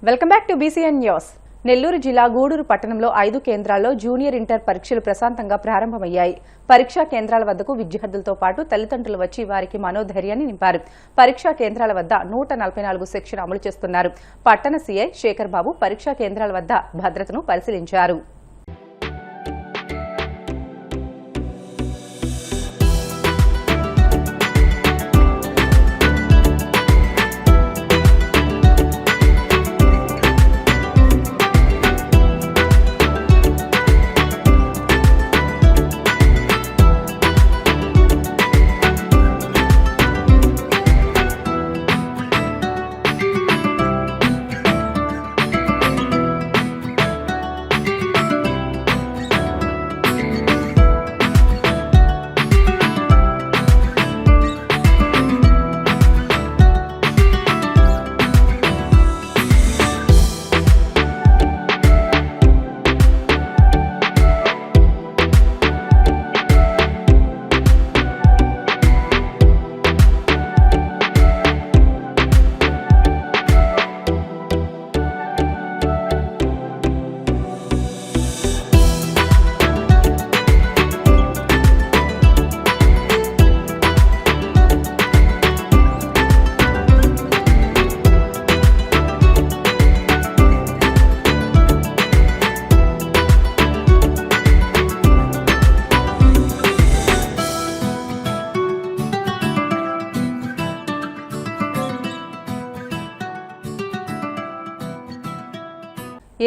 Welcome back to BCN news. Nellore జిల్లా గూడూరు పట్టణంలో 5 కేంద్రాల్లో జూనియర్ ఇంటర్ పరీక్షలు ప్రశాంతంగా ప్రారంభమయ్యాయి. పరీక్షా కేంద్రాల వద్దకు విద్యార్థులతో పాటు తల్లిదండ్రులు వచ్చి వారికి మనోధైర్యాన్ని నింపారు. పరీక్షా కేంద్రాల వద్ద 144 సెక్షన్ అమలు చేస్తున్నారు. పట్టణ సీఐ శేఖర్ బాబు పరీక్షా కేంద్రాల వద్ద భద్రతను పరిశీలించారు.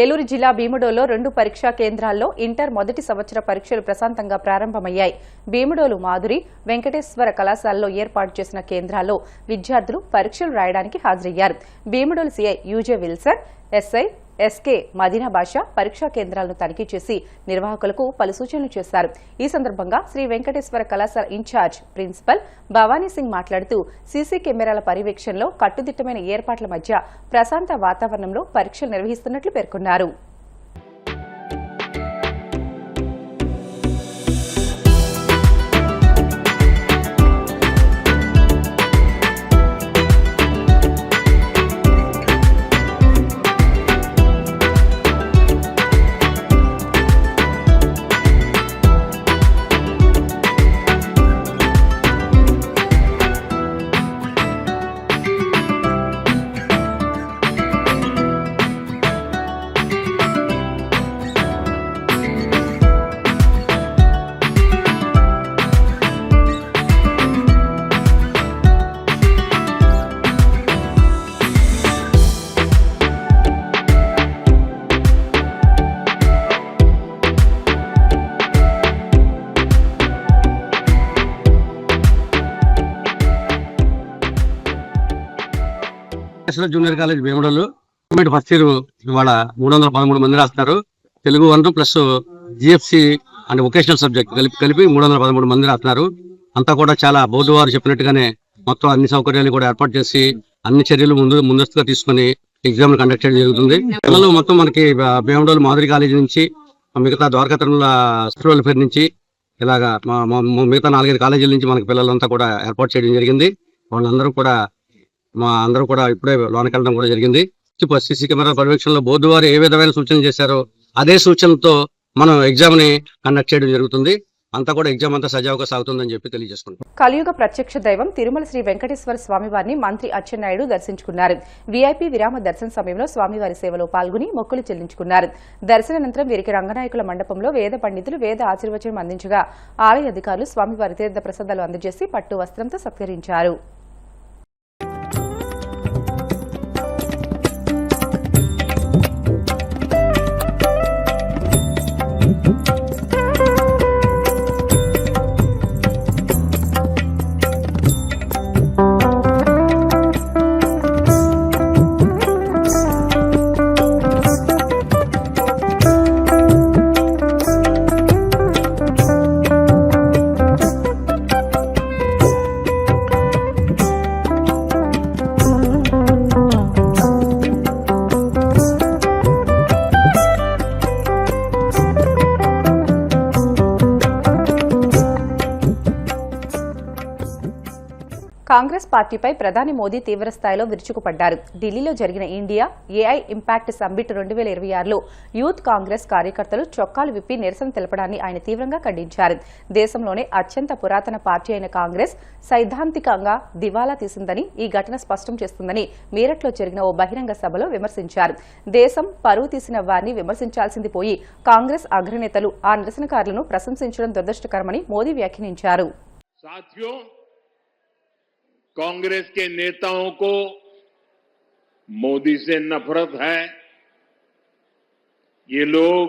ఏలూరు జిల్లా భీముడోలో 2 పరీక్షా కేంద్రాల్లో ఇంటర్ మొదటి సంవత్సర పరీక్షలు ప్రశాంతంగా ప్రారంభమయ్యాయి. భీముడోలు మాధురి వెంకటేశ్వర కళాశాలలో ఏర్పాటు చేసిన కేంద్రాల్లో విద్యార్థులు పరీక్షలు రాయడానికి హాజరయ్యారు. Bhimadolu CI UJ Wilson, SI SK Madina Basha పరీక్షా కేంద్రాలను తనిఖీ చేసి నిర్వాహకులకు పలు సూచనలు చేశారు. ఈ సందర్భంగా శ్రీ వెంకటేశ్వర కళాశాల ఇన్ఛార్జ్ ప్రిన్సిపల్ భవానీ సింగ్ మాట్లాడుతూ సీసీ కెమెరాల పర్యవేక్షణలో కట్టుదిట్టమైన ఏర్పాట్ల మధ్య ప్రశాంత వాతావరణంలో పరీక్షలు నిర్వహిస్తున్నట్లు పేర్కొన్నారు. Junior college Bhimadolu first year ఇవాళ 313 మంది రాస్తున్నారు. తెలుగు 1 ప్లస్ జిఎఫ్సి అంటే వొకేషనల్ సబ్జెక్ట్ కలిపి 313 మంది రాస్తున్నారు. అంతా కూడా చాలా బోర్డు వారు చెప్పినట్టుగానే మొత్తం అన్ని సౌకర్యాలు కూడా ఏర్పాటు చేసి అన్ని చర్యలు ముందస్తుగా తీసుకుని ఎగ్జామ్ కండక్ట్ చేయడం జరుగుతుంది. పిల్లలు మొత్తం మనకి భీముడోలు మాధురి కాలేజీ నుంచి మిగతా ద్వారకాతరుల స్కూల్ పేరు నుంచి ఇలాగా మిగతా 4-5 కాలేజీల నుంచి మనకి పిల్లలంతా కూడా ఏర్పాటు చేయడం జరిగింది. వాళ్ళందరూ కూడా అందరూ కూడా ఇప్పుడే లోనికి వెళ్ళడం కూడా జరిగింది. సీసీ కెమెరా పర్యవేక్షణలో బోర్డు వారు ఏ విధమైన సూచనలు చేశారో అదే సూచనలతో మనం ఎగ్జామ్ ని కండక్ట్ చేయడం జరుగుతుంది. అంతా కూడా ఎగ్జామ్ అంతా సజావుగా సాగుతుందని చెప్పి తెలియజేసుకుంటాం. కలియుగ ప్రత్యక్ష దైవం తిరుమల శ్రీ వెంకటేశ్వర స్వామివారిని మంత్రి అచ్చెన్నాయుడు దర్శించుకున్నారు. వీఐపీ విరామ దర్శన సమయంలో స్వామివారి సేవలో పాల్గొని మొక్కులు చెల్లించుకున్నారు. దర్శనానంతరం వీరికి రంగనాయకుల మండపంలో వేద పండితులు వేద ఆశీర్వచనం అందించగా ఆలయ అధికారులు స్వామివారి తీర్థ ప్రసాదాలు అందజేసి పట్టు వస్త్రంతో సత్కరించారు. కాంగ్రెస్ పార్టీపై ప్రధాని మోదీ తీవ్రస్థాయిలో విరుచుకుపడ్డారు. ఢిల్లీలో జరిగిన ఇండియా ఏఐ ఇంపాక్ట్ సమ్మిట్ 2026లో యూత్ కాంగ్రెస్ కార్యకర్తలు చొక్కాలు విప్పి నిరసన తెలపడాన్ని ఆయన తీవ్రంగా ఖండించారు. దేశంలోనే అత్యంత పురాతన పార్టీ అయిన కాంగ్రెస్ సైద్ధాంతికంగా దివాలా తీసిందని ఈ ఘటన స్పష్టం చేస్తుందని మీరట్లో జరిగిన ఓ బహిరంగ సభలో విమర్శించారు. దేశం పరువు తీసిన వారిని విమర్శించాల్సింది పోయి కాంగ్రెస్ అగ్రనేతలు ఆ నిరసనకారులను ప్రశంసించడం దురదృష్టకరమని మోదీ వ్యాఖ్యానించారు. कांग्रेस के नेताओं को मोदी से नफरत है. ये लोग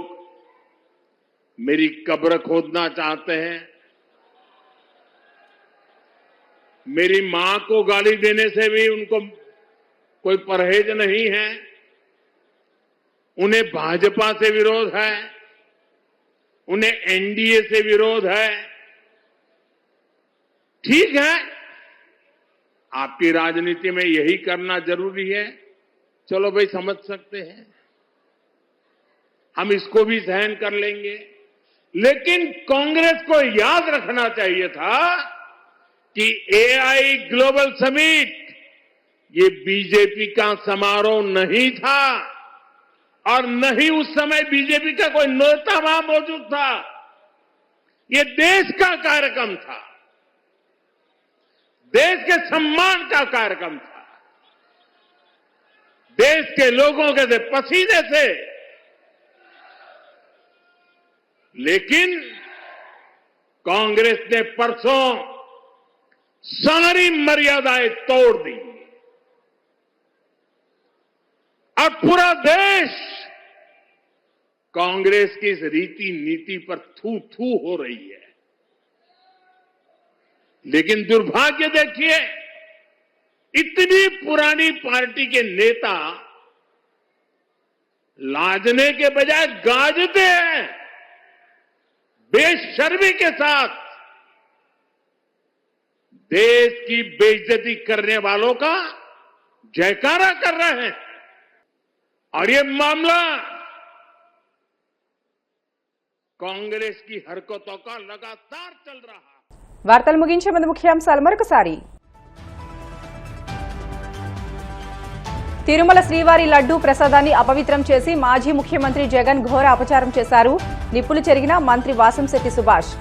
मेरी कब्र खोदना चाहते हैं. मेरी मां को गाली देने से भी उनको कोई परहेज नहीं है. उन्हें भाजपा से विरोध है, उन्हें एनडीए से विरोध है. ठीक है, आपकी राजनीति में यही करना जरूरी है. चलो भाई, समझ सकते हैं, हम इसको भी सहन कर लेंगे. लेकिन कांग्रेस को याद रखना चाहिए था कि एआई ग्लोबल समिट ये बीजेपी का समारोह नहीं था और न ही उस समय बीजेपी का कोई नेता वहां मौजूद था. ये देश का कार्यक्रम था, देश के सम्मान का कार्यक्रम था. देश के लोगों के पसीने से. लेकिन कांग्रेस ने परसों सारी मर्यादाएं तोड़ दी और पूरा देश कांग्रेस की इस रीति नीति पर थू थू हो रही है. लेकिन दुर्भाग्य देखिए, इतनी पुरानी पार्टी के नेता लाजने के बजाय गाजते हैं. बेशर्मी के साथ देश की बेइज्जती करने वालों का जयकारा कर रहे हैं. और ये मामला कांग्रेस की हरकतों का लगातार चल रहा है. వార్తలు ముగించే ముందు ముఖ్యాంశాలు మరొకసారి. తిరుమల శ్రీవారి లడ్డూ ప్రసాదాన్ని అపవిత్రం చేసి మాజీ ముఖ్యమంత్రి జగన్ ఘోర అపచారం చేశారు. నిప్పులు చెరిగిన మంత్రి వాసంశెట్టి సుభాష్.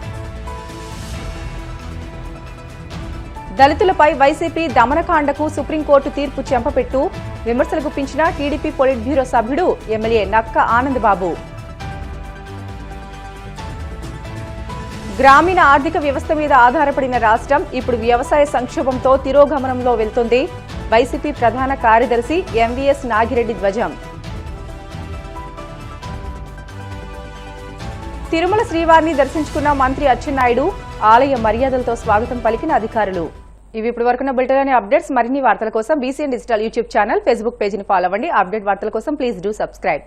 దళితులపై వైసీపీ దమనకాండకు సుప్రీంకోర్టు తీర్పు చెంపపెట్టు విమర్శలు గుప్పించిన టీడీపీ పొలిట్ బ్యూరో సభ్యుడు ఎమ్మెల్యే నక్క ఆనంద్ బాబు. గ్రామీణ ఆర్థిక వ్యవస్థ మీద ఆధారపడిన రాష్ట్రం ఇప్పుడు వ్యవసాయ సంక్షోభంతో తిరోగమనంలో వెళ్తుంది. వైసీపీ ప్రధాన కార్యదర్శి ఎంవీఎస్ నాగిరెడ్డి ధ్వజం. తిరుమల శ్రీవారిని దర్శించుకున్న మంత్రి అచ్చెన్నాయుడు. ఆలయ మర్యాదలతో స్వాగతం పలికిన అధికారులు. ఇవి ఇప్పుడు వరకున్న బులెటిన్ అప్డేట్స్. మరిన్ని వార్తల కోసం BCN digital YouTube channel, Facebook పేజీని ఫాలో అవ్వండి. అప్డేట్ వార్తల కోసం ప్లీజ్ డూ సబ్స్క్రైబ్.